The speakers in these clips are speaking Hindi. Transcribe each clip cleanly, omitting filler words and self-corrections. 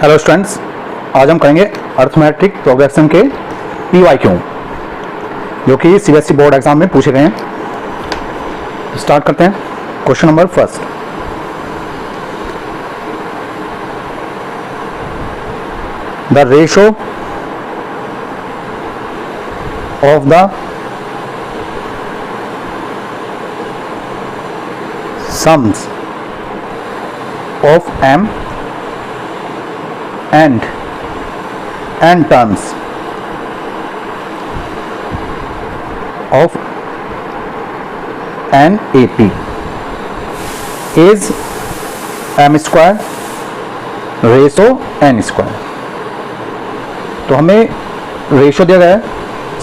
हेलो स्टूडेंट्स, आज हम करेंगे अर्थमेटिक प्रोग्रेशन के PYQ जो कि CBSE बोर्ड एग्जाम में पूछे गए हैं। स्टार्ट करते हैं। Question number first, the ratio of the sums of m and n terms of an AP is m square ratio n square. तो हमें रेशो दिया गया है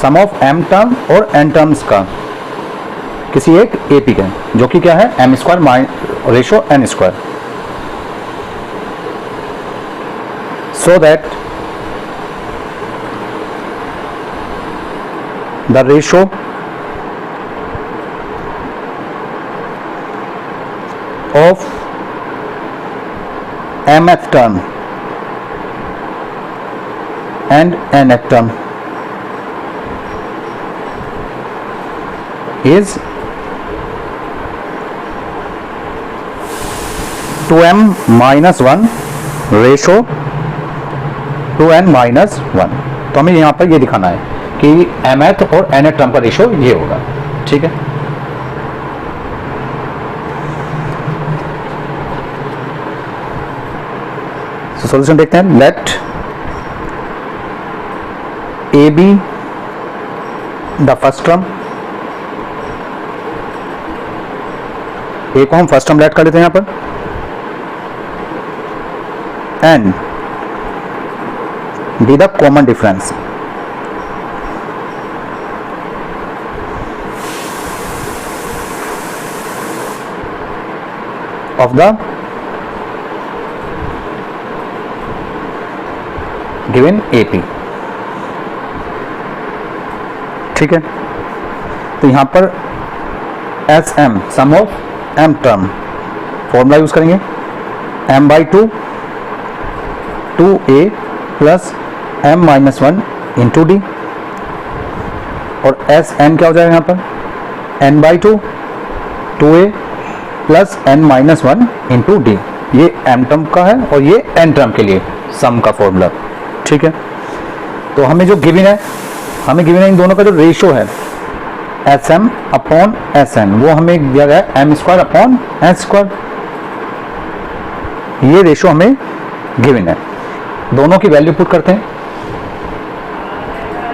सम ऑफ m टर्म और n टर्म्स का किसी एक AP का, जो कि क्या है m square ratio n square. So that the ratio of mth term and nth term is 2m minus 1 ratio 2n minus 1। तो हमें यहाँ पर ये दिखाना है कि mth और nth टर्म का रेशो ये होगा। ठीक है, तो सॉल्यूशन देखते हैं। Let a be the first term, a को हम फर्स्ट टर्म लेट कर लेते हैं यहाँ पर, n be the common difference of the given AP। ठीक है, तो यहां पर SM sum of m term formula use करेंगे, m/2 2a plus m minus 1 into d, और एस एन क्या हो जाएगा यहाँ पर n/2 2a plus n minus 1 into d. ये m टर्म का है और ये n टर्म के लिए सम का फॉर्मूला। ठीक है, तो हमें जो गिवन है, इन दोनों का जो रेशो है sm अपॉन sn, वो हमें दिया गया है m square upon n square. ये रेशो हमें गिवन है। दोनों की वैल्यू पुट करते हैं,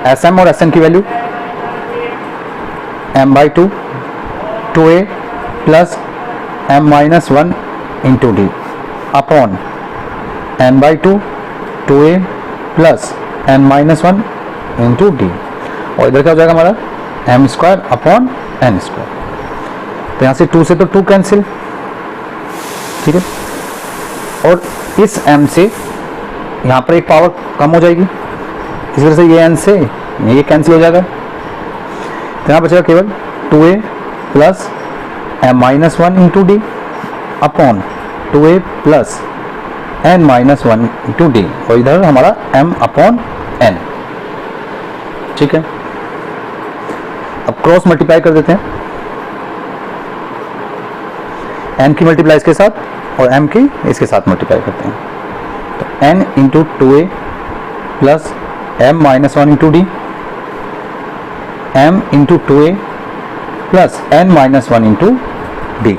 sm और sn की value m/2 2a plus m minus 1 into D upon n/2 2a plus n minus 1 into d, और इधर क्या हो जाएगा हमारा m square upon n square. तो यहाँ से 2 से तो 2 कैंसिल। ठीक है, और इस m से यहाँ पर एक पावर कम हो जाएगी, इस वजह से ये n से ये कैंसिल हो जाएगा। तो यहाँ बचेगा केवल 2a plus m minus 1 into D upon 2a plus n minus 1 into d, और इधर हमारा m अपॉन n। ठीक है, अब क्रॉस मल्टीप्लाई कर देते हैं, n की मल्टीप्लाई इसके साथ और m की इसके साथ मल्टीप्लाई करते हैं। तो n into 2a plus m minus 1 into D, m into 2a plus n minus 1 into D.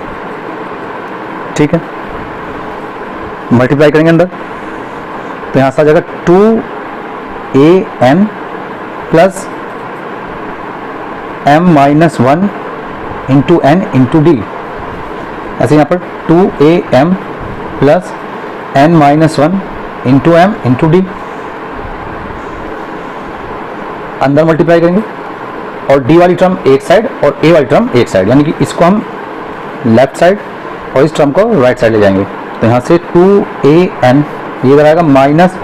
ठीक है, मल्टीप्लाई करेंगे अंदर, तो यहाँ से आ जाएगा 2an plus m minus 1 into n into D. ऐसे यहाँ पर 2am plus n minus 1 into m into D, अंदर मल्टीप्लाई करेंगे, और d वाली टर्म एक साइड और a वाली टर्म एक साइड, यानी कि इसको हम लेफ्ट साइड और इस टर्म को राइट साइड ले जाएंगे। तो यहाँ से 2an ये इधर आएगा माइनस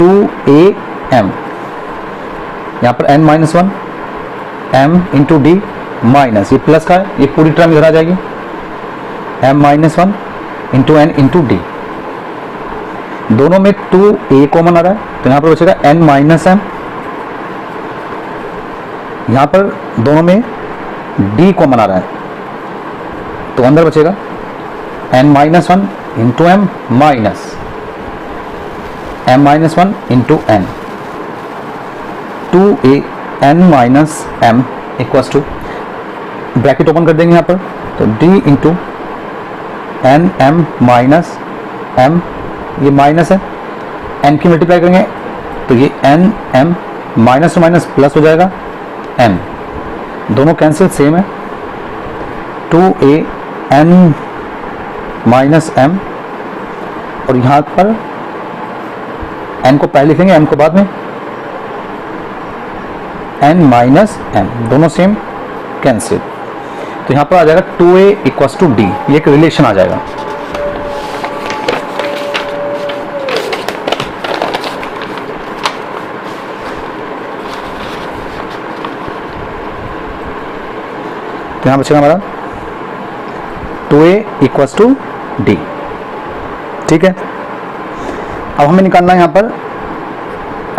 2am, यहाँ पर n minus 1 m into d minus ये प्लस का है, ये पूरी टर्म इधर आ जाएगी, m minus 1 into n into D. दोनों में 2a कॉमन आ रहा है, तो यहाँ पर बचेगा n माइनस m। यहाँ पर दोनों में d कॉमन आ रहा है, तो अंदर बचेगा n minus one into m minus m minus one into n, 2a n minus m equals to, bracket open कर देंगे यहाँ पर, तो d into n m minus m, ये माइनस है, n की मल्टीप्लाई करेंगे तो ये n m minus two minus plus हो जाएगा m, दोनों कैंसिल सेम है, 2a n माइनस m, और यहाँ पर n को पहले लिखेंगे m को बाद में, n माइनस m, दोनों सेम कैंसिल, तो यहाँ पर आ जाएगा 2a इक्वल्स टू d, ये एक रिलेशन आ जाएगा। तो यहाँ बचेगा हमारा 2a इक्वल्स टू d। ठीक है, अब हमें निकालना है यहाँ पर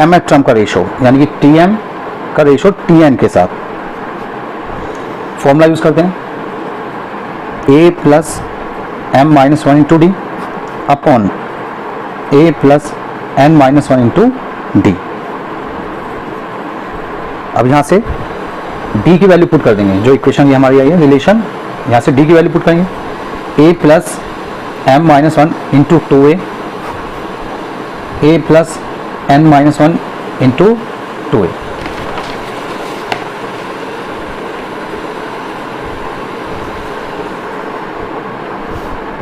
mth टर्म का रेशो, यानी कि tm का रेशो tn के साथ। फॉर्मूला यूज करते हैं, a plus m minus one into D upon a plus n minus one into d. अब यहाँ से d की वैल्यू पुट कर देंगे, जो इक्वेशन ये हमारी आई है रिलेशन, यहाँ से d की वैल्यू पुट करेंगे, a plus m minus one into 2a, a plus n minus one into 2a।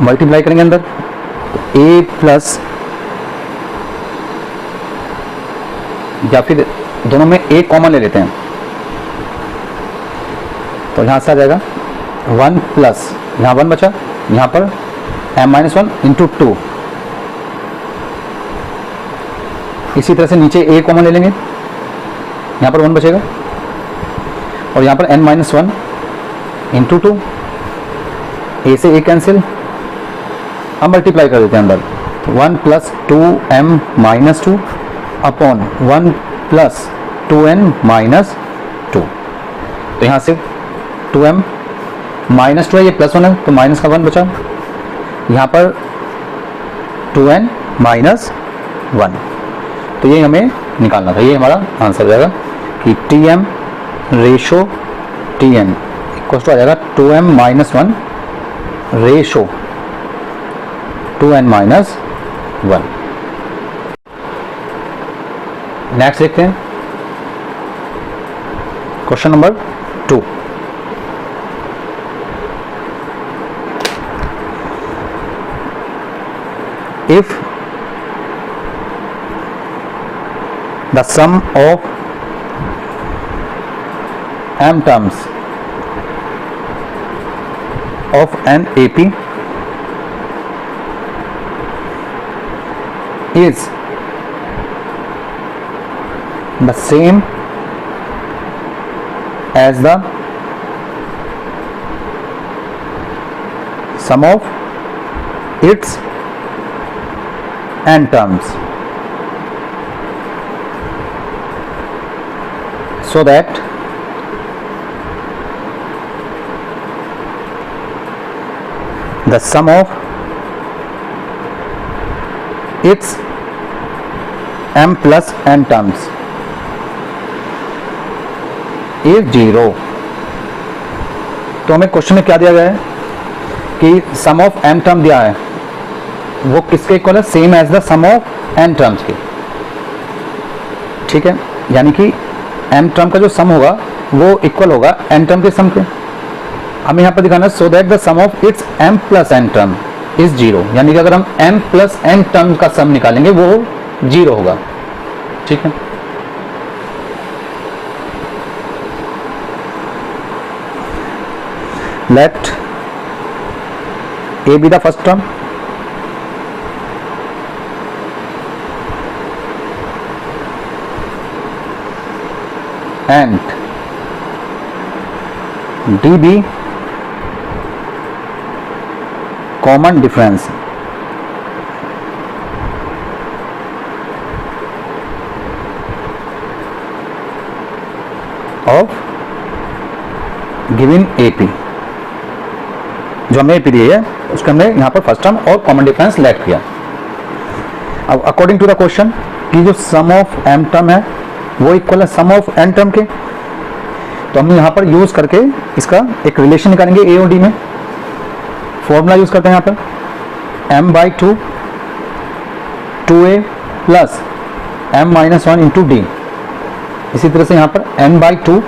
Multiply करेंगे अंदर, a प्लस, या फिर दोनों में a कॉमन ले लेते हैं, तो यहां से आ जाएगा 1 प्लस, यहाँ 1 बचा, यहाँ पर m माइनस वन इंटू 2, इसी तरह से नीचे a कॉमन ले लेंगे, यहाँ पर 1 बचेगा, और यहाँ पर n minus one into 2, a से a कैंसिल, हम मल्टीप्लाई कर देते हैं अंदर, 1 plus 2m minus 2 upon 1 plus 2n minus 2, तो यहाँ से 2m माइनस 2 है, ये प्लस 1 है, तो माइनस का 1 बचा, यहाँ पर 2n माइनस 1, तो ये हमें निकालना था, ये हमारा आंसर जाएगा कि tm ratio tn equal to आ जाएगा 2m minus 1 ratio 2n minus 1। Next देखते हैं question number 2। If the sum of m terms of an AP is the same as the sum of its n terms, so that the sum of its m plus n terms is 0। तो हमें क्वेश्चन में क्या दिया गया है कि सम ऑफ m टर्म दिया है, वो किसके इक्वल है, same as the sum of n terms के। ठीक है, यानी कि m टर्म का जो सम होगा वो इक्वल होगा n टर्म के सम के। हमें यहाँ पर दिखाना है so that the sum of its m plus n term is 0, यानी कि अगर हम m प्लस n टर्म का सम निकालेंगे वो 0 होगा। ठीक है, let a be the first term and d be common difference of given AP, जो हमने AP दी है उसको हमने यहाँ पर फर्स्ट टर्म और कॉमन डिफरेंस लेट किया। अब अकॉर्डिंग टू द क्वेश्चन कि जो सम ऑफ m टर्म है वो इक्वल है सम ऑफ n टर्म के, तो हम यहाँ पर यूज करके इसका एक रिलेशन निकालेंगे A और D में। फॉर्मूला यूज करते हैं यहाँ पर m/2 2a plus m-1 into D. इसी तरह से यहाँ पर n/2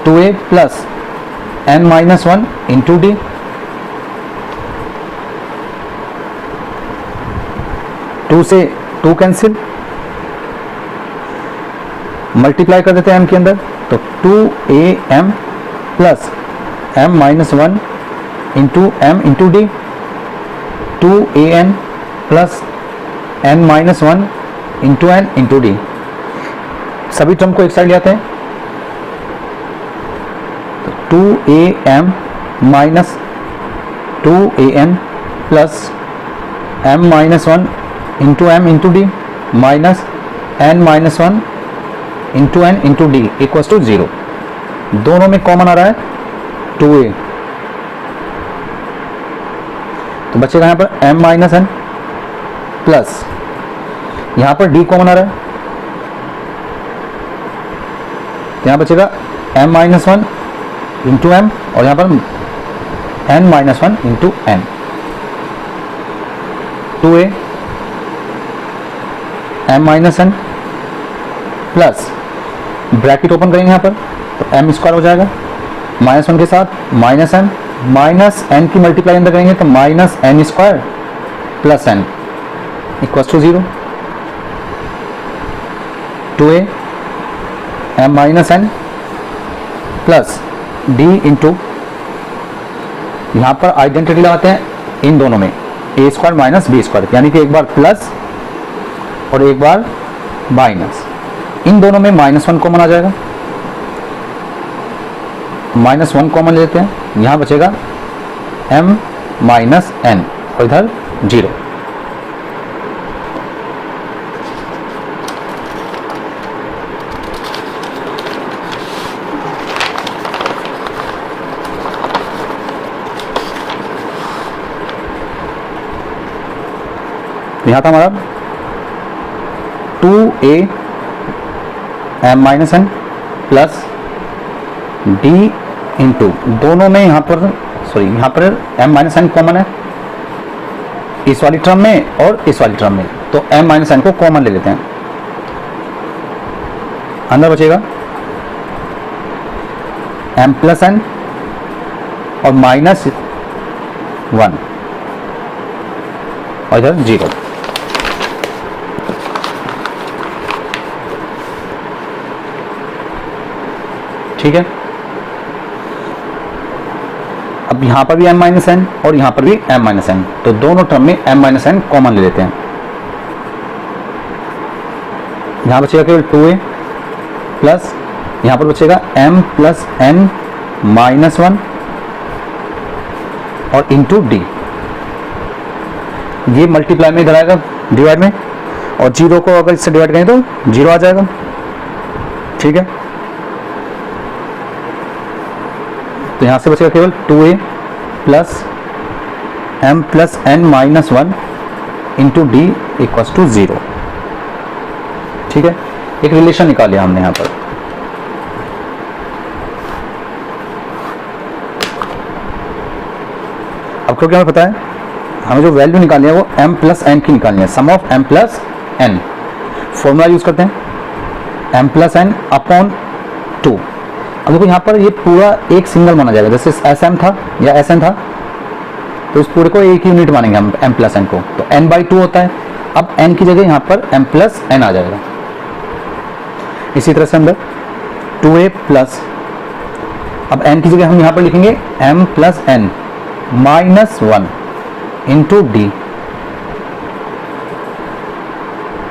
2a plus n-1 into D. To से 2 कैंसिल, मल्टीप्लाई कर देते हैं m के अंदर, तो 2am plus m-1 into m into d, 2an plus n-1 into n into d. सभी टर्म को एक साइड ले आते हैं, तो 2am minus 2an plus m-1 into m into d minus n-1 into n into d equals to 0। दोनों में कॉमन आ रहा है 2a, तो बचेगा यहाँ पर m-n प्लस यहाँ पर d कॉमन आ रहा है, यहाँ बचेगा m-1 इंटू m और यहाँ पर n-1 into n। 2a m-n plus bracket open करेंगे यहाँ पर, तो m स्क्वायर हो जाएगा -1 के साथ माइनस m, माइनस n की मल्टीप्लाई अंदर करेंगे तो minus n square plus n equals to 0। 2a m-n plus d into, यहाँ पर आइडेंटिटी लगाते हैं इन दोनों में, a square minus b square, यानी कि एक बार प्लस और एक बार माइनस। इन दोनों में -1 कॉमन आ जाएगा, -1 कॉमन लेते हैं, यहाँ बचेगा m-n और इधर 0। यहाँ था हमारा 2a m-n plus d into, दोनों में यहाँ पर यहाँ पर m-n कॉमन है इस वाली टर्म में और इस वाली टर्म में, तो m-n को कॉमन ले लेते हैं। अंदर बचेगा m प्लस n और -1 और इधर 0। ठीक है, अब यहां पर भी m-n और यहां पर भी m-n, तो दोनों टर्म में m-n कॉमन ले लेते हैं। यहां बचेगा केवल 2a प्लस यहां पर बचेगा m प्लस n-1 और इंटू डी। ये मल्टीप्लाई में इधर आएगा डिवाइड में, और 0 को अगर इससे डिवाइड करें तो 0 आ जाएगा। ठीक है, तो यहां से बचेगा केवल 2a plus m plus n-1 into d equals to 0। ठीक है, एक रिलेशन निकाल लिया हमने यहां पर। अब क्योंकि हमें पता है हमें जो वैल्यू निकालनी है वो m प्लस n की निकालनी है, sum of m plus n। Formula use करते हैं m प्लस n अपॉन 2। अब देखो यहाँ पर ये पूरा एक सिंगल माना जाएगा, जैसे Sm था या Sn था, तो इस पूरे को एक यूनिट मानेंगे हम m प्लस n को, तो n/2 होता है। अब n की जगह यहाँ पर m प्लस n आ जाएगा। इसी तरह से अंदर 2a प्लस, अब n की जगह हम यहाँ पर लिखेंगे m plus n -1 into D,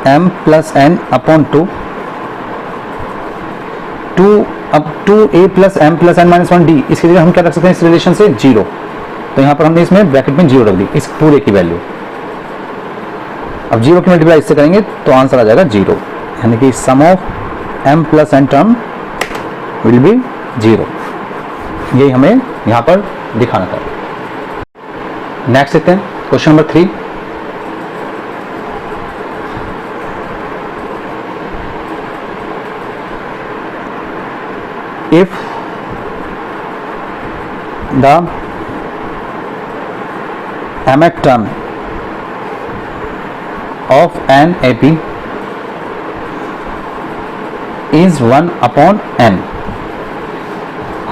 m plus n upon 2। अब 2a plus m plus n-1 D, इसकी जगह हम क्या रख सकते हैं इस रिलेशन से 0, तो यहाँ पर हमने इसमें ब्रैकेट में 0 रख दी इस पूरे की वैल्यू। अब 0 की मल्टीप्लाई इससे करेंगे तो आंसर आ जाएगा 0, यानी कि sum of m plus n term will be 0। यही हमें यहाँ पर दिखाना था। नेक्स्ट देखते हैं question number 3। If the mth term of an AP is 1 upon n,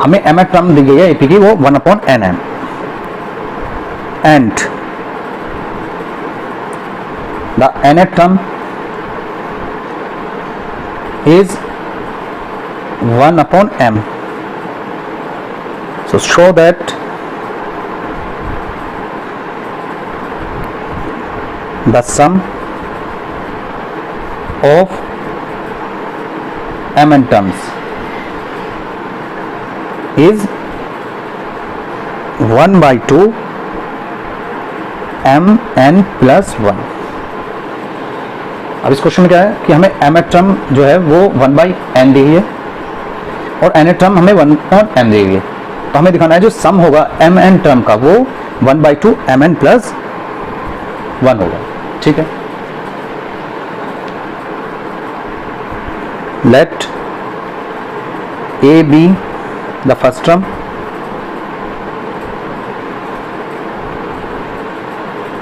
हमें mth टर्म दी गई है AP की, वो 1 upon n है, and the nth term is 1 upon m. So show that the sum of mn terms is 1 by 2 mn plus 1। अब इस क्वेश्चन में क्या है कि हमें mth टर्म जो है वो 1 by n दी है और nth टर्म हमें 1 upon m दी है। तो हमें दिखाना है जो सम होगा mn टर्म का वो 1 by 2 mn plus 1 होगा। ठीक है, let a be the first term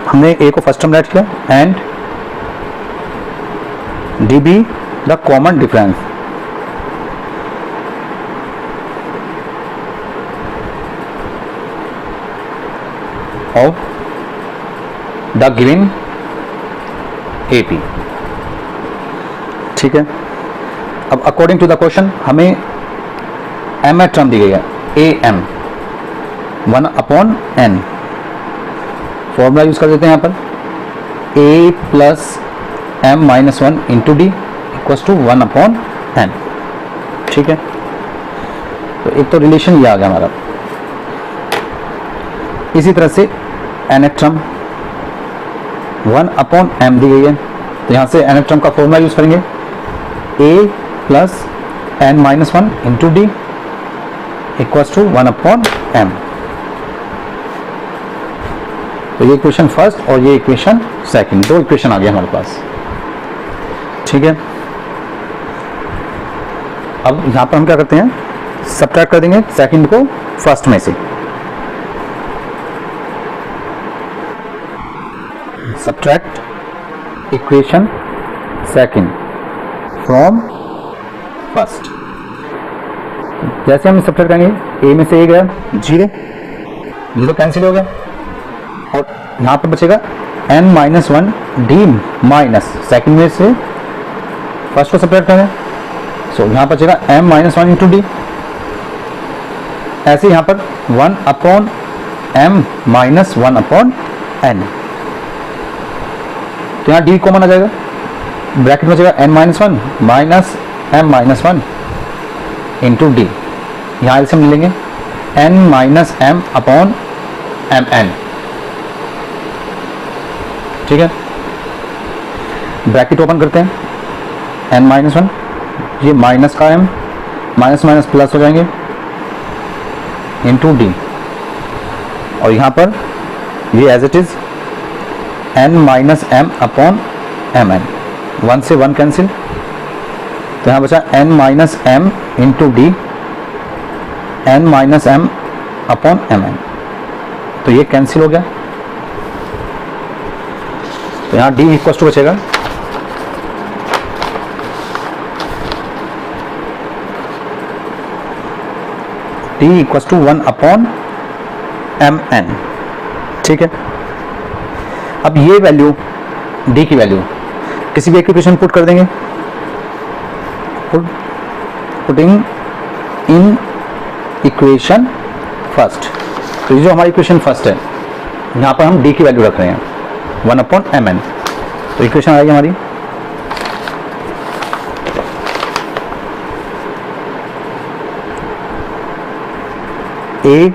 हमने a को फर्स्ट टर्म राइट किया and d be the common difference of the given AP। ठीक है, अब अकॉर्डिंग टू द क्वेश्चन हमें m टर्म दी गई है am 1 upon n। Formula use कर देते हैं यहाँ पर a plus m minus 1 into d equals to 1 upon n। ठीक है, तो एक तो रिलेशन ये आ गया हमारा। इसी तरह से nth टर्म 1 अपॉन m दी गई है, तो यहाँ से nth टर्म का फॉर्मूला यूज करेंगे a plus n minus 1 into d equals to 1 upon m। तो ये इक्वेशन फर्स्ट और ये इक्वेशन सेकंड, दो इक्वेशन आ गया हमारे पास। ठीक है, अब यहाँ पर हम क्या करते हैं, सब्ट्रैक्ट कर देंगे सेकंड को फर्स्ट में से। Subtract equation second from first. जैसे हम सब्ट्रैक्ट करेंगे a में से a गया 0, 0 कैंसिल हो गया और यहाँ पर बचेगा n minus 1 D minus second में से फर्स्ट को सब्ट्रैक्ट करें, सो यहाँ पर बचेगा m माइनस 1 इंटू डी। ऐसे यहाँ पर 1 upon m minus 1 upon n, तो यहाँ डी कॉमन आ जाएगा, ब्रैकेट में बचेगा n minus 1 minus m minus 1 into d. यहाँ एलसीएम ले लेंगे n minus m upon m n. ठीक है, ब्रैकेट ओपन करते हैं n माइनस 1, ये माइनस का m माइनस माइनस प्लस हो जाएंगे इंटू डी, और यहाँ पर ये as it is n minus m upon m n, 1 से 1 कैंसिल, तो यहाँ बचा n minus m into d n minus m upon m n, तो ये कैंसिल हो गया, तो यहाँ d इक्वल टू बचेगा d equal to 1 upon m n. ठीक है, अब ये वैल्यू d की वैल्यू किसी भी इक्वेशन पुट कर देंगे, पुटिंग इन इक्वेशन फर्स्ट। तो ये जो हमारी इक्वेशन फर्स्ट है यहाँ पर हम d की वैल्यू रख रहे हैं 1 अपॉन एम एन, तो इक्वेशन आएगी हमारी a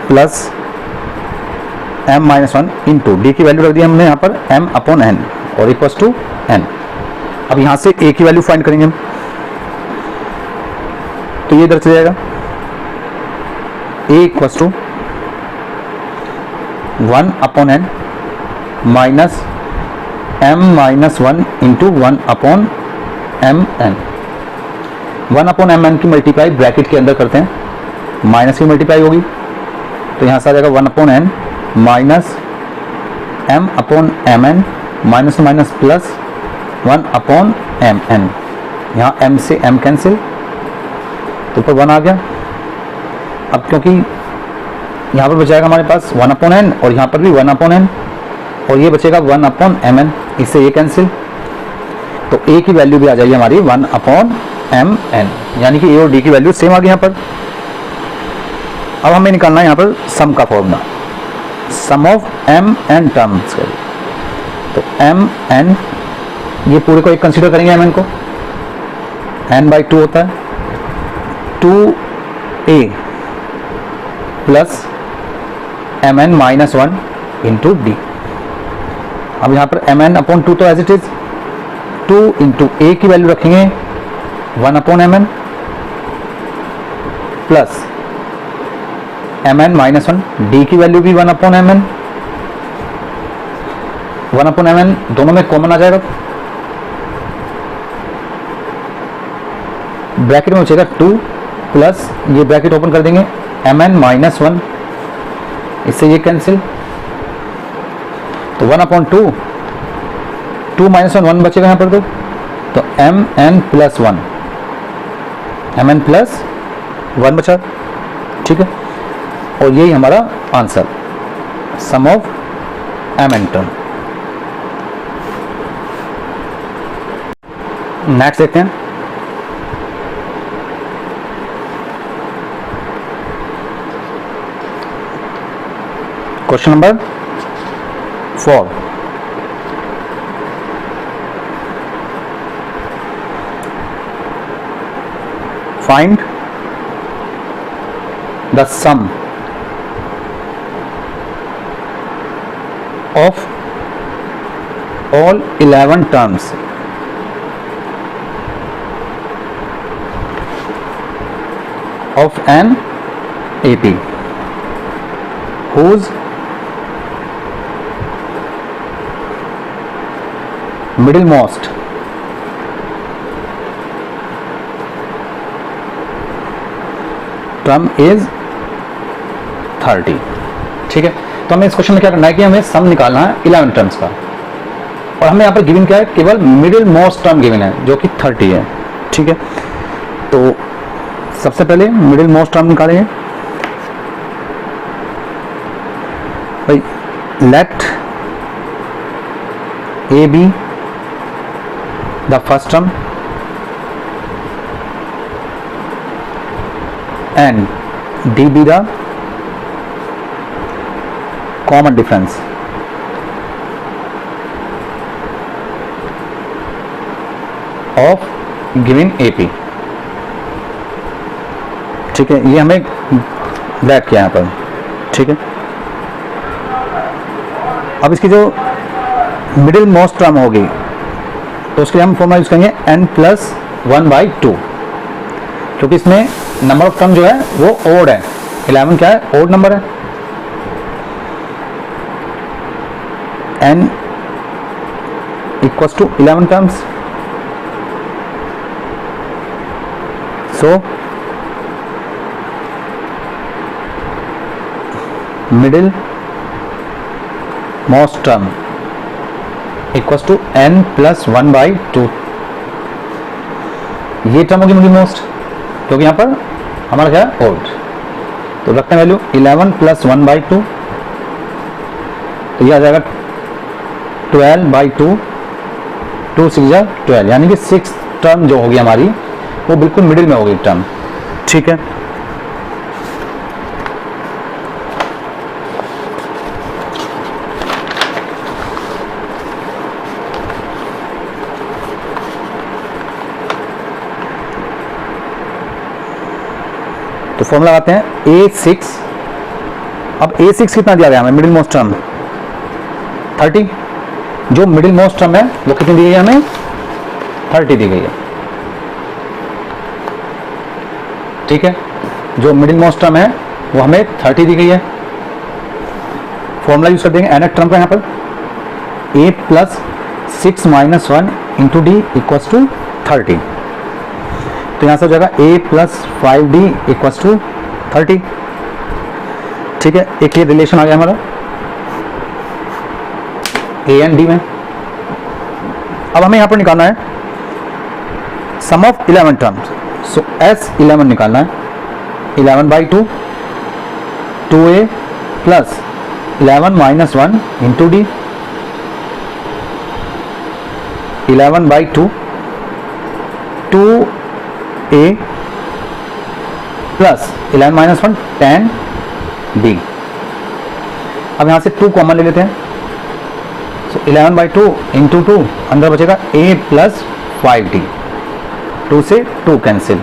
plus m minus 1 into D की वैल्यू रख दी हमने यहाँ पर m अपॉन n और इक्वल्स टू n। अब यहाँ से a की वैल्यू फाइंड करेंगे हम, तो ये इधर चले जाएगा, a equals to 1/n minus m minus 1 into 1/mn। 1/mn की मल्टीप्लाई ब्रैकेट के अंदर करते हैं, माइनस की मल्टीप्लाई होगी तो यहाँ से आ जाएगा 1/n minus m/mn minus minus plus 1/mn। यहाँ m से m कैंसिल, तो ऊपर 1 आ गया। अब क्योंकि यहाँ पर बचाएगा हमारे पास 1/n और यहाँ पर भी 1/n और ये बचेगा 1/mn, इससे ये कैंसिल, तो a की वैल्यू भी आ जाएगी हमारी 1/mn, यानी कि a और d की वैल्यू सेम आ गई यहाँ पर। अब हमें निकालना है यहाँ पर सम का फॉर्मूला, sum of m n terms का। तो m n, ये पूरे को एक कंसीडर करेंगे, m n को n/2 होता है, 2a plus mn minus 1 into d. अब यहाँ पर mn/2 तो as it is, 2 into a की वैल्यू रखेंगे 1/mn plus mn minus 1, d की वैल्यू भी 1/mn, 1/mn दोनों में कॉमन आ जाएगा, ब्रैकेट में बचेगा 2 प्लस ये ब्रैकेट ओपन कर देंगे mn माइनस 1, इससे ये कैंसिल, तो 1/2, 2 माइनस 1 बचेगा यहाँ पर, तो mn प्लस 1, mn प्लस 1 बचा, ठीक है। और यही हमारा answer, sum of mn term. Next देखते हैं, question number 4। Find the sum of all 11 terms of an AP whose middlemost term is 30। ठीक है, तो हमें इस क्वेश्चन में क्या करना है कि हमें सम निकालना है 11 टर्म्स का, और हमें यहाँ पर गिवन क्या है, केवल मिडिल मोस्ट टर्म गिवन है जो कि 30 है। ठीक है, तो सबसे पहले मिडिल मोस्ट टर्म निकालेंगे भाई, let a be the first term and d be the common difference of given AP। ठीक है, ये हमें लेट किया यहाँ पर। ठीक है, अब इसकी जो मिडिल मोस्ट टर्म होगी तो उसके लिए हम फॉर्मूला यूज करेंगे n+1/2, क्योंकि इसमें नंबर ऑफ टर्म जो है वो ओड है, 11 क्या है, ओड नंबर है। n equals to 11 terms, so middle most term equals to n+1/2। ये टर्म होगी मिडिल मोस्ट, क्योंकि यहाँ पर हमारा क्या है, ओल्ड, तो रखते हैं वैल्यू 11 + 1/2, तो ये आ जाएगा 12/2, 2 6 जा 12, यानी कि 6 टर्म जो होगी हमारी वो बिल्कुल मिडिल में होगी टर्म। ठीक है, तो फॉर्मूला लगाते हैं A6। अब A6 कितना दिया गया हमें, मिडिल मोस्ट टर्म 30, जो मिडिल मोस्ट टर्म है वो कितनी दी गई है हमें, 30 दी गई है। ठीक है, जो मिडिल मोस्ट टर्म है वो हमें 30 दी गई है। फॉर्मूला यूज कर देंगे nth टर्म का यहाँ पर, a plus 6 minus 1 into d equals to 30। तो यहाँ से हो जाएगा a plus 5d equals to 30। ठीक है, एक ये रिलेशन आ गया हमारा a एंड d में। अब हमें यहाँ पर निकालना है sum of 11 terms. So S11 निकालना है, 11/2 2a plus 11 minus 1 into D, 11/2 2a plus 11 minus 1 10d। अब यहाँ से 2 कॉमन ले लेते हैं। सो 11/2 इंटू 2, अंदर बचेगा a प्लस 5d, 2 से 2 कैंसिल,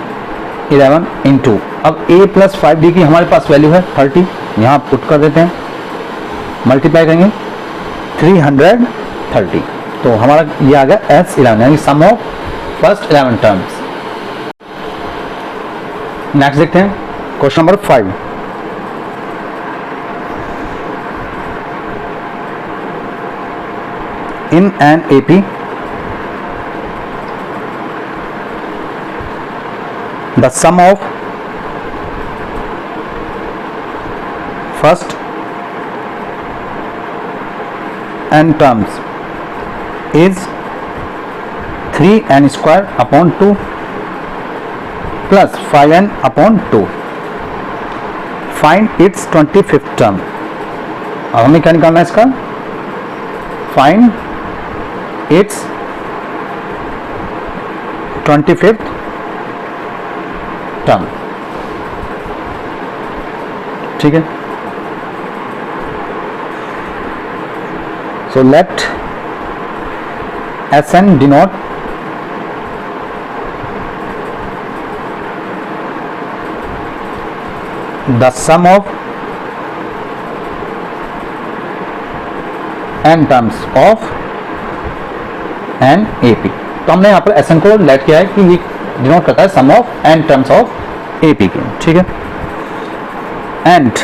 11 इंटू, अब a प्लस 5d की हमारे पास वैल्यू है 30, यहाँ पुट कर देते हैं, मल्टीप्लाई करेंगे 330। तो हमारा ये आ गया S11 यानी सम ऑफ फर्स्ट 11 टर्म्स। नेक्स्ट देखते हैं question number 5। In an AP the sum of first n terms is 3n square upon 2 plus 5n upon 2. Find its 25th term. अब हमें क्या निकालना है इसका? Find its 25th term. ठीक है, so let Sn denote the sum of n terms of an AP। तो हमने यहाँ पर Sn को लेट किया है कि ये डिनोट करता है sum of n terms of AP के। ठीक है, and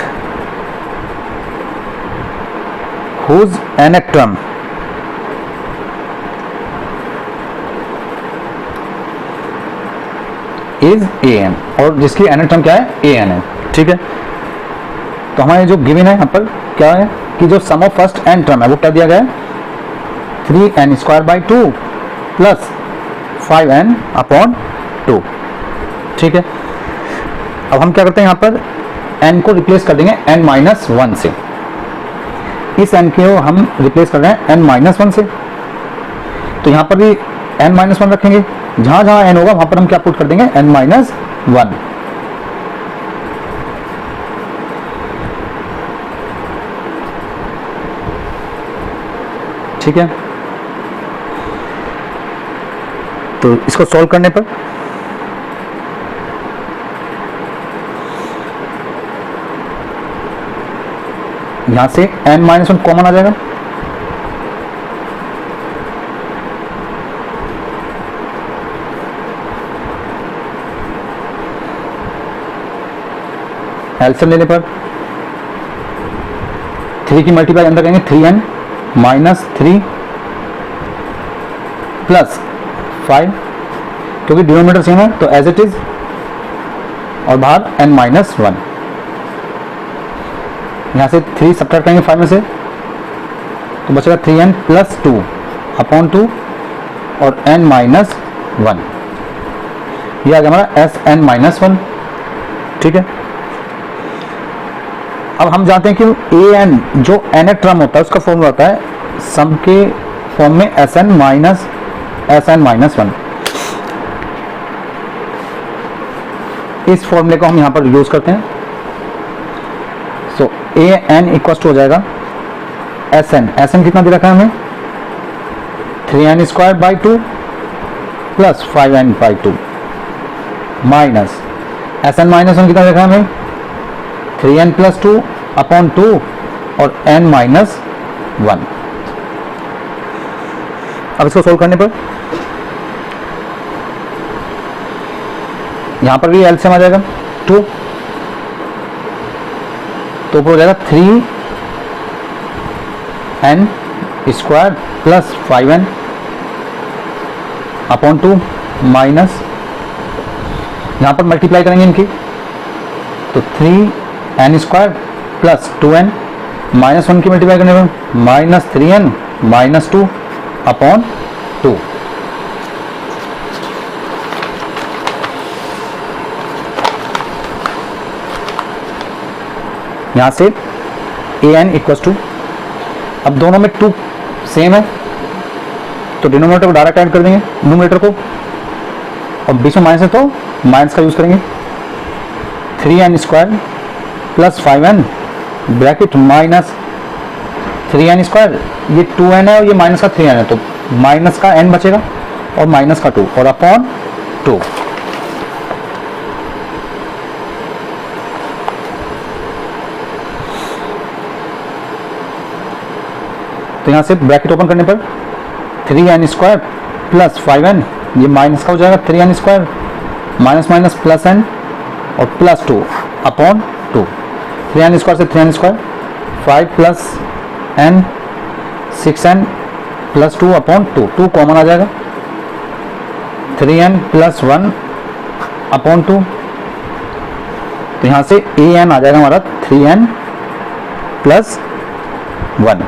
whose nth term is an, और जिसकी nth टर्म क्या है an है। ठीक है, तो हमारे जो गिवन है यहाँ पर क्या है कि जो सम ऑफ फर्स्ट n टर्म है वो क्या दिया गया है 3n square by 2 plus 5n upon 2। ठीक है, अब हम क्या करते हैं यहाँ पर n को रिप्लेस कर देंगे n माइनस 1 से। इस n को हम रिप्लेस कर रहे हैं n माइनस 1 से, तो यहाँ पर भी n माइनस 1 रखेंगे, जहां जहां n होगा वहां पर हम क्या पुट कर देंगे n माइनस 1। ठीक है, तो इसको सॉल्व करने पर यहां से n माइनस 1 कॉमन आ जाएगा, एलसीएम लेने पर 3 की मल्टीप्लाई अंदर करेंगे 3n माइनस 3 प्लस 5, क्योंकि डिनोमिनेटर सेम है तो एज इट इज, और बाहर n माइनस 1। यहाँ से 3 सब्ट्रैक्ट करेंगे 5 में से तो बचेगा 3n प्लस 2 अपॉन 2 और n माइनस 1। यह आ गया हमारा Sn माइनस 1। ठीक है, अब हम जानते हैं कि an जो nth टर्म होता है उसका फॉर्मूला होता है सम के फॉर्म में Sn माइनस 1। इस फॉर्मूले को हम यहाँ पर यूज करते हैं। सो an इक्वल टू हो जाएगा Sn कितना दे रखा है हमें 3n square by 2 plus 5n by 2 minus Sn minus 1 कितना दे रखा है हमें 3n प्लस 2 अपॉन 2 और n माइनस 1। अब इसको सोल्व करने पर यहां पर भी एलसीएम आ जाएगा, 2, तो हो जाएगा 3n square plus 5n upon 2 minus, यहाँ पर मल्टीप्लाई करेंगे इनकी, तो 3n square plus 2n minus 1 की मल्टीप्लाई करने पर माइनस 3n माइनस 2 अपॉन 2। यहाँ से an इक्वल्स टू, अब दोनों में 2 सेम है तो डिनोमिनेटर को डायरेक्ट ऐड कर देंगे न्यूमरेटर को, और बीच में माइनस है तो माइनस का यूज करेंगे। 3n square plus 5n bracket minus 3n square, ये 2n है और ये माइनस का 3n है, तो माइनस का n बचेगा और माइनस का 2 और अपॉन 2। तो यहाँ से ब्रैकेट ओपन करने पर 3n स्क्वायर प्लस 5n, ये माइनस का हो जाएगा 3n square minus minus plus n और प्लस 2 अपॉन 2। 3n स्क्वायर से 3n square, 5 plus n 6n plus 2 upon 2, 2 common आ जाएगा, 3n प्लस 1 अपॉन 2, तो यहाँ से an आ जाएगा हमारा 3n प्लस 1।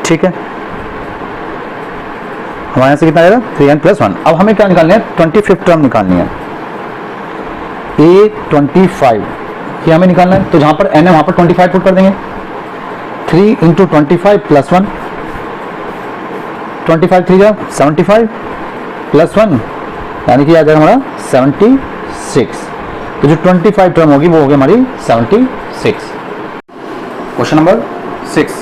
ठीक है, हमारे यहाँ से कितना आएगा 3n प्लस 1। अब हमें क्या निकालनी है, 25th टर्म निकालनी है, a25 ये हमें निकालना है, तो जहाँ पर n है वहाँ पर 25 पुट कर देंगे, 3 इंटू 25 प्लस 1, 25 3 जा 75 प्लस 1 यानी कि आ जाएगा हमारा 76। तो जो 25 टर्म होगी वो होगी हमारी 76। Question number 6,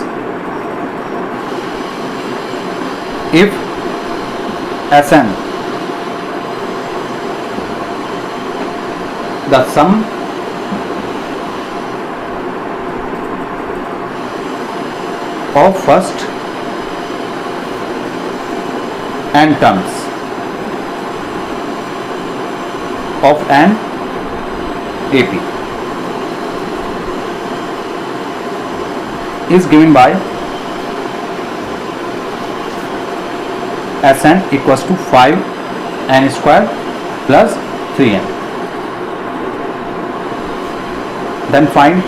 if Sn the sum of first n terms of an AP is given by Sn equals to 5n square plus 3n, then find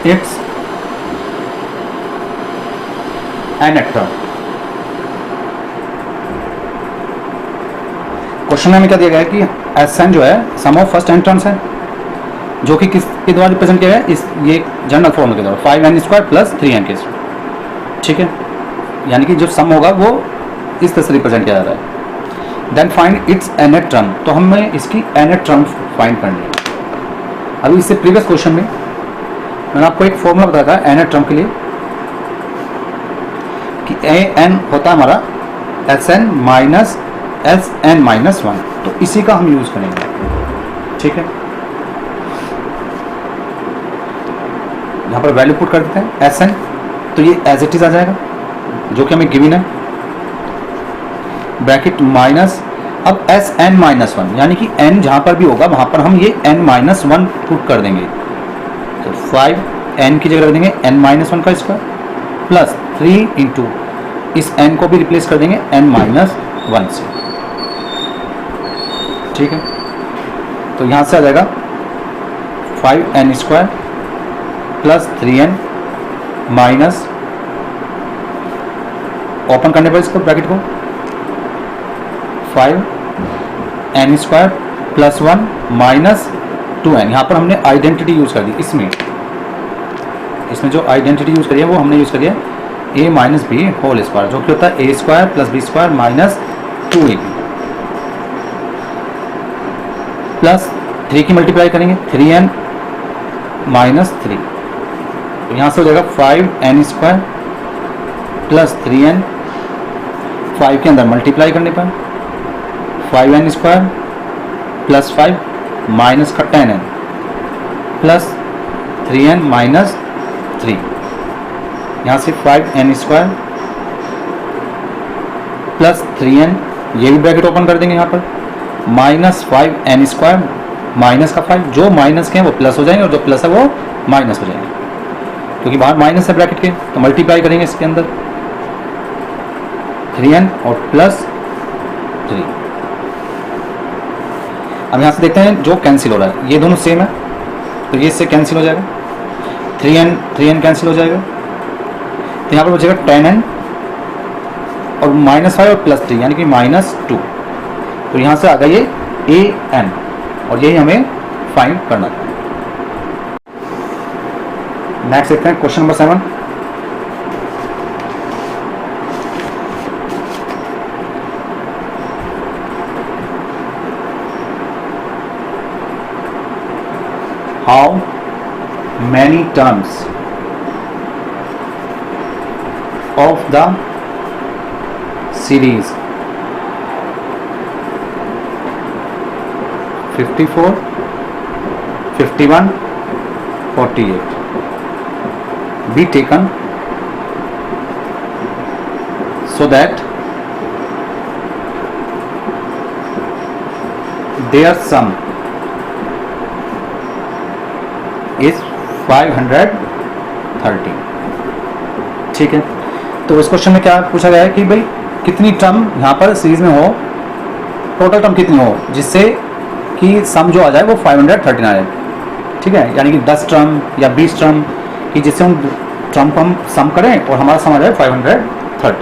its nth term। Question में हमें क्या दिया गया है कि Sn जो है sum of first n terms है, जो कि किसके द्वारा रिप्रेजेंट किया गया है, इस ये जनरल फॉर्मूला के द्वारा 5n स्क्वायर प्लस 3n के। ठीक है, यानी कि जो सम होगा वो इस तरह से रिप्रेजेंट किया जा रहा है। Then find its nth term, तो हमें इसकी nth टर्म फाइंड करनी है। अभी इससे प्रीवियस क्वेश्चन में मैंने आपको एक फॉर्मूला बताया था nth टर्म के लिए कि an होता है हमारा Sn माइनस Sn माइनस 1, तो इसी का हम यूज करेंगे। ठीक है, यहाँ पर वैल्यू पुट कर देते हैं Sn, तो ये एज इट इज आ जाएगा जो कि हमें गिवन है, ब्रैकेट माइनस, अब Sn माइनस 1 यानी कि n जहाँ पर भी होगा वहाँ पर हम ये n माइनस 1 पुट कर देंगे, तो 5n की जगह रख देंगे n माइनस 1 का स्क्वायर प्लस 3 इंटू इस n को भी रिप्लेस कर देंगे n माइनस 1 से। ठीक है, तो यहाँ से आ जाएगा 5n square plus 3n minus, open करने पर इसको ब्रैकेट को 5n square plus 1 minus 2n, यहाँ पर हमने आइडेंटिटी यूज कर दी, इसमें जो आइडेंटिटी यूज करी है वो हमने यूज करी है a minus b whole square, जो कि होता है a square plus b square minus 2ab plus 3 की मल्टीप्लाई करेंगे 3n माइनस 3, तो यहाँ से हो जाएगा 5n स्क्वायर प्लस 3n, 5 के अंदर मल्टीप्लाई करने पर 5n स्क्वायर प्लस 5 माइनस का 10n प्लस 3n माइनस 3, यहाँ से 5n स्क्वायर प्लस 3n, ये भी ब्रैकेट ओपन कर देंगे यहाँ पर -5n² माइनस का 5, जो माइनस के हैं वो प्लस हो जाएंगे और जो प्लस है वो माइनस हो जाएंगे, क्योंकि बाहर माइनस है ब्रैकेट के, तो मल्टीप्लाई करेंगे इसके अंदर 3n और प्लस 3। अब यहाँ से देखते हैं जो कैंसिल हो रहा है, ये दोनों सेम है तो ये इससे कैंसिल हो जाएगा, 3n कैंसिल हो जाएगा, तो यहाँ पर बचेगा 10n और -5 और +3 यानी कि -2। तो यहाँ से आ गया ये an और यही हमें फाइंड करना था। नेक्स्ट देखते हैं question number 7। How many terms of the series 54, 51, 48 be taken so that their sum is 530। ठीक है, तो इस क्वेश्चन में क्या पूछा गया है कि भाई कितनी टर्म यहाँ पर सीरीज में हो, टोटल टर्म कितनी हो जिससे कि सम जो आ जाए वो 530 आ जाए। ठीक है, यानी कि 10 टर्म या 20 टर्म कि जिससे हम टर्म को हम सम करें और हमारा सम आ जाए 530।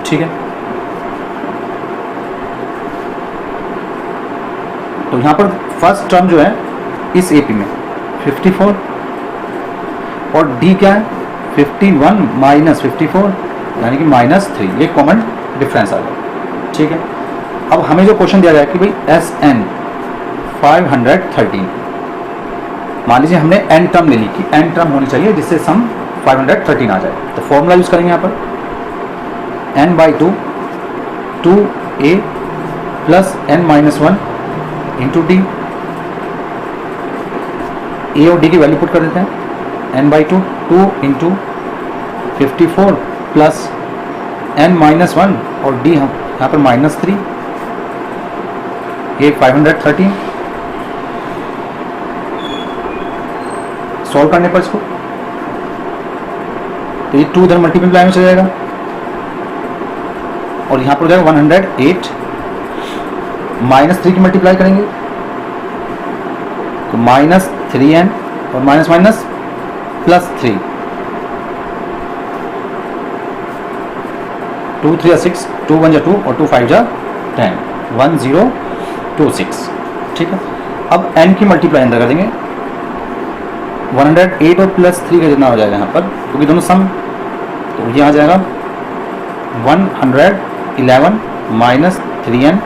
ठीक है, तो यहाँ पर फर्स्ट टर्म जो है इस एपी में 54 और डी क्या है 51 माइनस 54 यानी कि -3, ये कॉमन डिफरेंस आ गया। ठीक है, अब हमें जो क्वेश्चन दिया गया कि भाई SN 513, मान लीजिए हमने n टर्म ले ली कि n टर्म होनी चाहिए जिससे सम 513 आ जाए, तो फॉर्मूला यूज करेंगे यहाँ पर n/2 2a plus n-1 into D, ए और डी की वैल्यू पुट कर देते हैं n/2 2 इंटू 54 प्लस n-1 और डी हम यहाँ पर -3, ये 530 सॉल्व करने पर इसको तो ये 2 इधर मल्टीप्लाई में चला जाएगा और यहाँ पर हो जाएगा 108 -3 की मल्टीप्लाई करेंगे तो -3n और माइनस माइनस +3 2 3 6 2 1 2 और 2 5 10 1026। ठीक है, अब n की मल्टीप्लाई अंदर कर देंगे 108 और +3 का जितना हो जाएगा यहाँ पर क्योंकि दोनों सम, तो ये आ जाएगा 111 माइनस 3n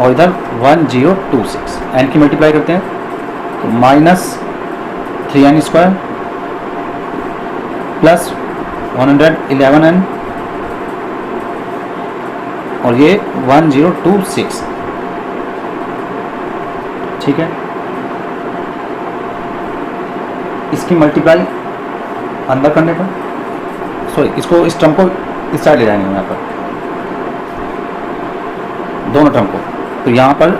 और इधर 1026, n की मल्टीप्लाई करते हैं तो -3n² प्लस 111n और ये 1026। ठीक है, इसकी मल्टीप्लाई अंदर करने पर सॉरी इसको इस टर्म को इस साइड ले जाएंगे यहाँ पर दोनों टर्म को, तो यहाँ पर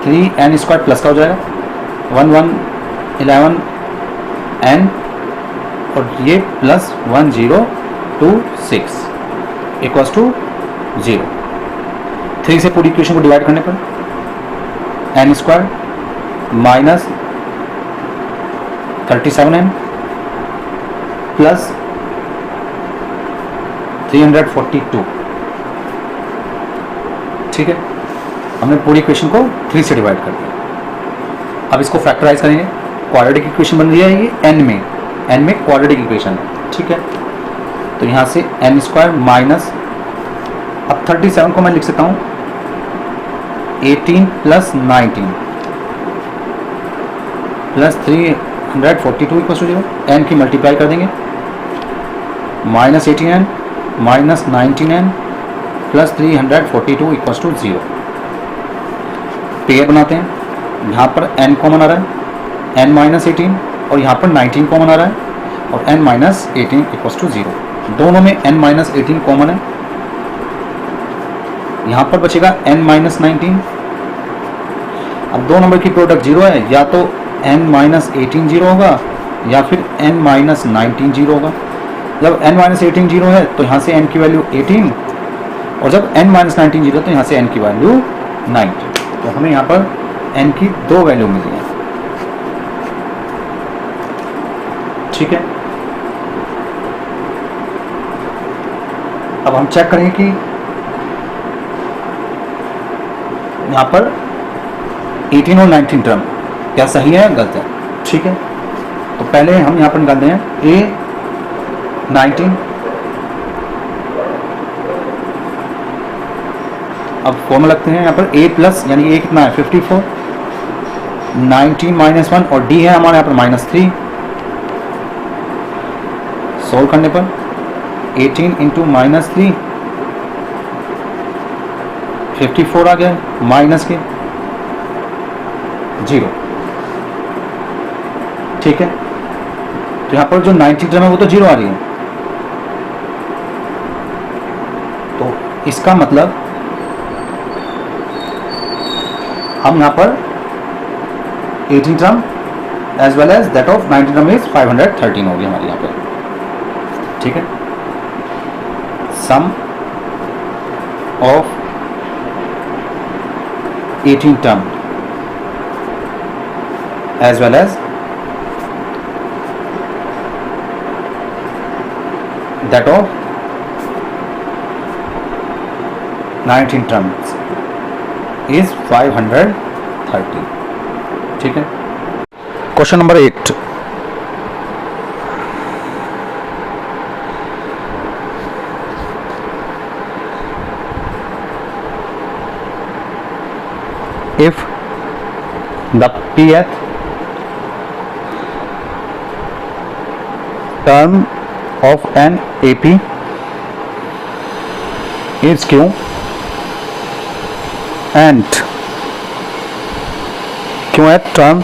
3n² प्लस का हो जाएगा 11n और ये प्लस 1026 इक्वल्स टू 0। 3 से पूरी इक्वेशन को डिवाइड करने पर n² माइनस 37n प्लस 342। ठीक है, हमने पूरी इक्वेशन को 3 से डिवाइड कर दिया। अब इसको फैक्टराइज करेंगे, क्वाड्रेटिक इक्वेशन बन रही है ये n में क्वाड्रेटिक इक्वेशन है। ठीक है, तो यहाँ से n² माइनस, अब 37 को मैं लिख सकता हूँ 18 plus 19 plus 342 equal to 0, n की मल्टीप्लाई कर देंगे -18n minus 19n plus 342 equal to 0। Pair बनाते हैं, यहाँ पर n कॉमन आ रहा है n-18 और यहाँ पर 19 कॉमन आ रहा है और n-18 इक्वल टू 0। दोनों में n-18 कॉमन है यहाँ पर बचेगा n-19। अब दो नंबर की प्रोडक्ट जीरो है, या तो n-18 जीरो होगा या फिर n-19 जीरो होगा। जब n-18 जीरो है तो यहाँ से n की वैल्यू 18, और जब n-19 जीरो तो यहाँ से n की वैल्यू 19। तो हमें यहाँ पर n की दो वैल्यू मिली है। ठीक है, अब हम चेक करेंगे कि यहाँ पर 18 और 19 टर्म क्या सही है या गलत है। ठीक है, तो पहले हम यहाँ पर निकालते हैं a19। अब फॉर्मूला लगते हैं यहाँ पर a प्लस, यानी a कितना है 54, 19 माइनस 1 और d है हमारे यहाँ पर -3। सोल्व करने पर 18 इंटू -3 54 आ गया माइनस के 0। ठीक है, तो यहाँ पर जो 19 टर्म है वो तो 0 आ रही है, तो इसका मतलब हम यहाँ पर 18 term as well as that of 19 term is 513 होगी हमारी यहाँ पर। ठीक है, sum of 18 term as well as that of 19 terms is 530। ठीक है, question number 8। if the pth term of an AP is Q and Qth term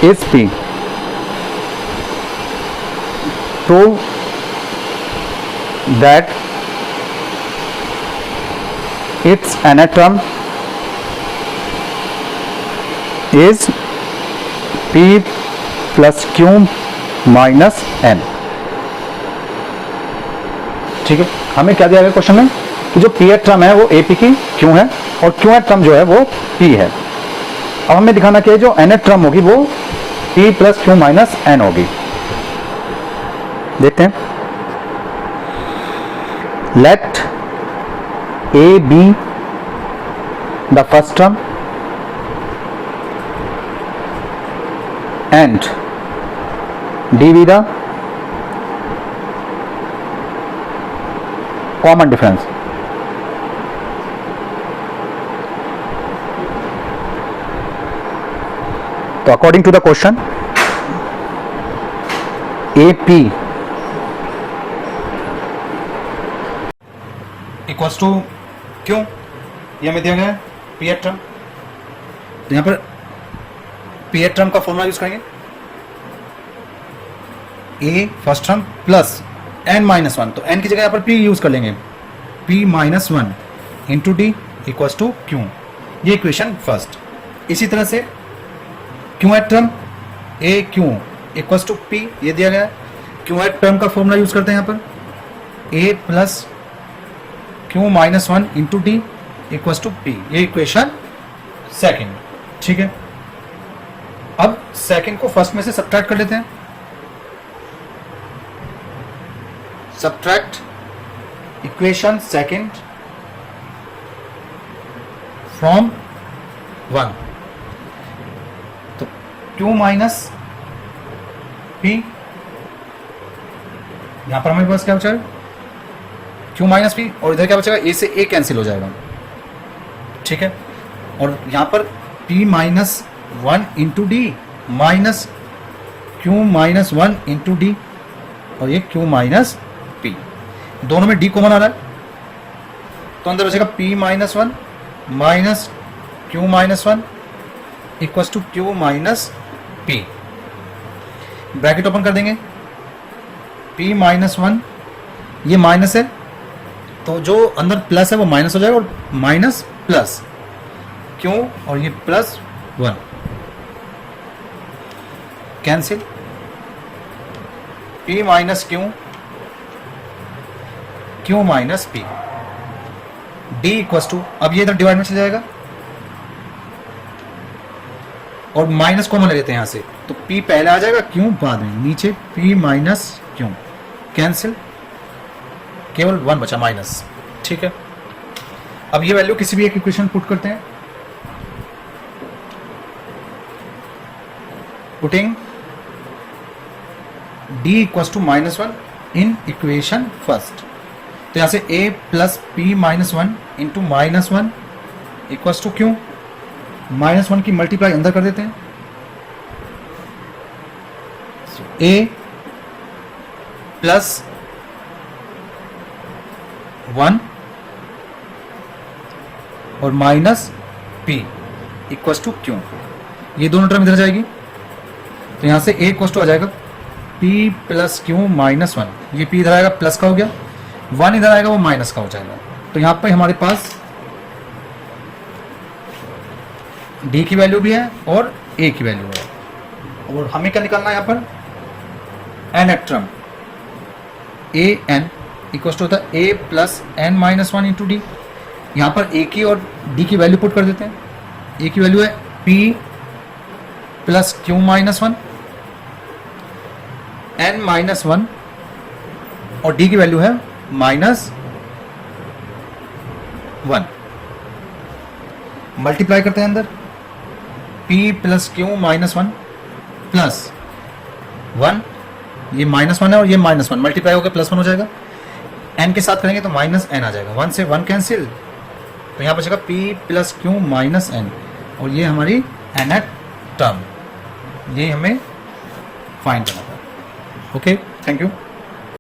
is P, prove that its nth term is P plus Q minus N। ठीक है, हमें क्या दिया गया क्वेश्चन में कि जो Pth टर्म है वो AP की Q है और Qth टर्म जो है वो P है। अब हमें दिखाना कि जो nth टर्म होगी वो P plus Q minus N होगी। देखते हैं, let A be the first term and D be the common difference। तो according to the question AP equals to Q, ये हमें दिया गया है Pth टर्म। तो यहाँ पर Pth टर्म का फॉर्मूला यूज करेंगे, A first term plus n-1, तो n की जगह यहाँ पर P यूज कर लेंगे, P-1 into D equals to Q, ये इक्वेशन फर्स्ट। इसी तरह से Qth term AQ equals to P, ये दिया गया है। Qth टर्म का फॉर्मूला यूज करते हैं यहाँ पर, A plus Q-1 into D equals to P, ये इक्वेशन सेकेंड। ठीक है, अब सेकेंड को फर्स्ट में से सब्ट्रैक्ट कर लेते हैं। सब्ट्रैक्ट इक्वेशन सेकेंड फ्रॉम 1, तो Q माइनस P, यहां पर हमारे पास क्या बचा है Q माइनस P, और इधर क्या बचेगा A से A कैंसिल हो जाएगा। ठीक है, और यहां पर P-1 into d minus Q-1 into d, और ये Q माइनस P, दोनों में D कॉमन आ रहा है, तो अंदर बचेगा P-1 minus Q-1 equals to Q minus P। Bracket open कर देंगे, P-1 ये माइनस है तो जो अंदर प्लस है वो माइनस हो जाएगा और माइनस प्लस क्यों और ये plus 1 cancel, P minus Q minus P D equals to, अब ये इधर डिवाइड में चल जाएगा और माइनस कॉमन ले लेते हैं यहां से, तो P पहले आ जाएगा क्यों बाद में, नीचे P माइनस क्यों कैंसिल, केवल 1 बचा माइनस। ठीक है, अब ये वैल्यू किसी भी एक इक्वेशन पुट करते हैं, putting D equals to -1 in equation first, तो यहां से A plus P minus 1 into -1 equals to Q, -1 की मल्टीप्लाई अंदर कर देते हैं, A प्लस 1 और minus P equals to Q, ये दोनों टर्म इधर जाएगी, तो यहां से A इक्वस टू आ जाएगा P प्लस क्यू माइनस 1, ये P इधर आएगा प्लस का हो गया, 1 इधर आएगा वो माइनस का हो जाएगा, तो यहां पर हमारे पास D की वैल्यू भी है और A की वैल्यू है, और हमें क्या निकालना है यहाँ पर nth term A n equal to होता है A plus n minus 1 into d, यहाँ पर A की और D की वैल्यू पुट कर देते हैं, A की वैल्यू है P plus Q minus 1 n minus 1 और D की वैल्यू है -1, मल्टीप्लाई करते हैं अंदर P plus Q minus 1 plus 1, ये -1 है और ये -1 मल्टीप्लाई होकर +1 हो जाएगा, n के साथ करेंगे तो -n आ जाएगा, 1 से 1 कैंसिल, तो यहाँ बचेगा P plus Q minus n, और ये हमारी nth टर्म, ये हमें फाइंड करना था। Okay, thank you.